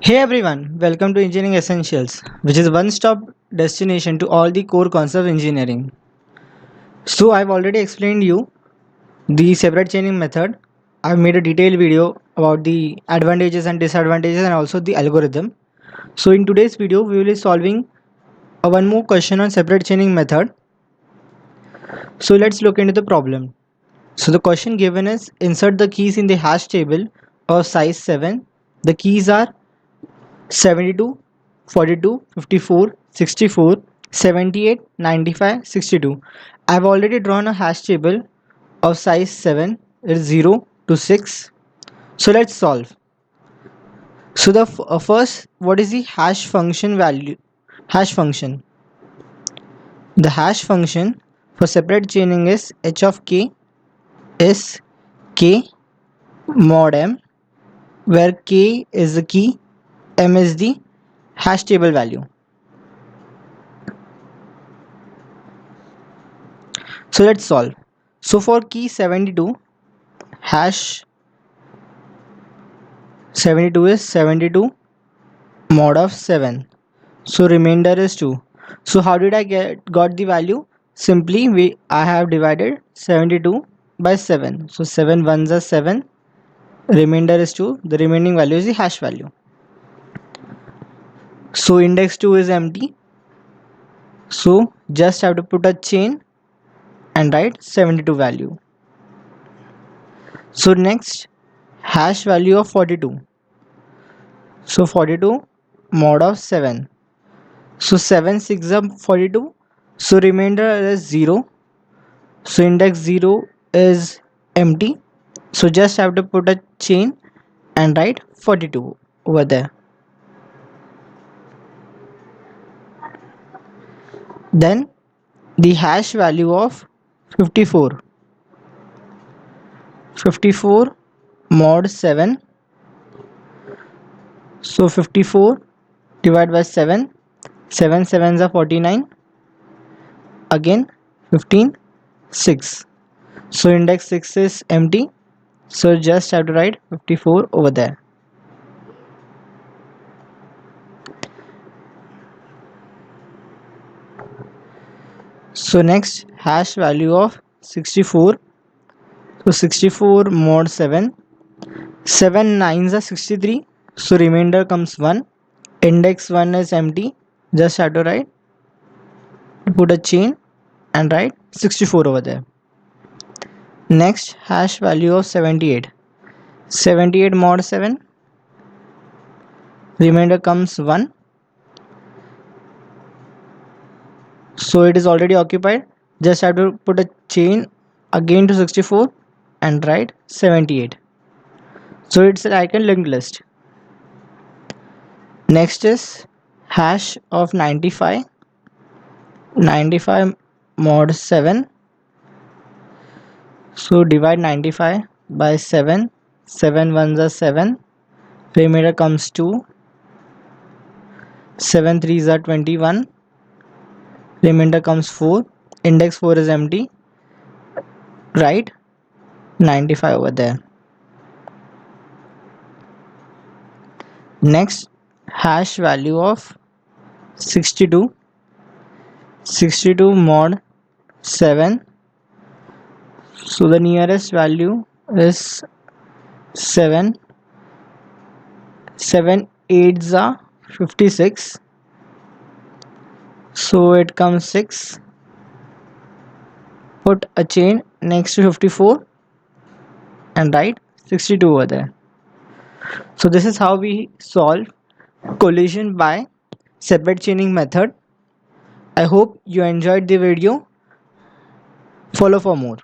Hey everyone, welcome to Engineering Essentials, which is one-stop destination to all the core concepts of engineering. So I've already explained you the separate chaining method. I've made a detailed video about the advantages and disadvantages and also the algorithm. So in today's video, we will be solving one more question on separate chaining method. So let's look into the problem. So the question given is insert the keys in the hash table of size 7. The keys are 72, 42, 54, 64, 78, 95, 62. I've already drawn a hash table of size 7, it's 0 to 6. So let's solve. So the first, what is the hash function value? Hash function. The hash function for separate chaining is h of k is k mod m, where k is the key, m is the hash table value. So let's solve. So for key 72, hash 72 is 72 mod of 7. So remainder is 2. So how did I got the value? Simply I have divided 72 by 7. So 7 ones are 7. Remainder is 2. The remaining value is the hash value. So index 2 is empty. So just have to put a chain and write 72 value. So next, hash value of 42. So 42 mod of 7. So 7 6 are 42. So remainder is 0. So index 0 is empty. So just have to put a chain and write 42 over there. Then the hash value of 54. 54 mod 7. So 54 divided by 7. 7 sevens are 49. Again 15 6. So index 6 is empty. So just have to write 54 over there. So next, hash value of 64. So 64 mod 7. 7 nines are 63. So remainder comes 1. Index 1 is empty. Just have to write, put a chain and write 64 over there. Next, hash value of 78. 78 mod 7. Remainder comes 1. So it is already occupied. Just have to put a chain again to 64 and write 78. So it's like a linked list. Next is hash of 95. 95 mod 7. So divide 95 by 7. 7 ones are 7. Remainder comes 2. 7 threes are 21. Remainder comes 4. Index 4 is empty. Write 95 over there. Next, hash value of 62. 62 mod 7. So the nearest value is 7. 7 eights are 56. So it comes 6. Put a chain next to 54 and write 62 over there. So this is how we solve collision by separate chaining method. I hope you enjoyed the video. Follow for more.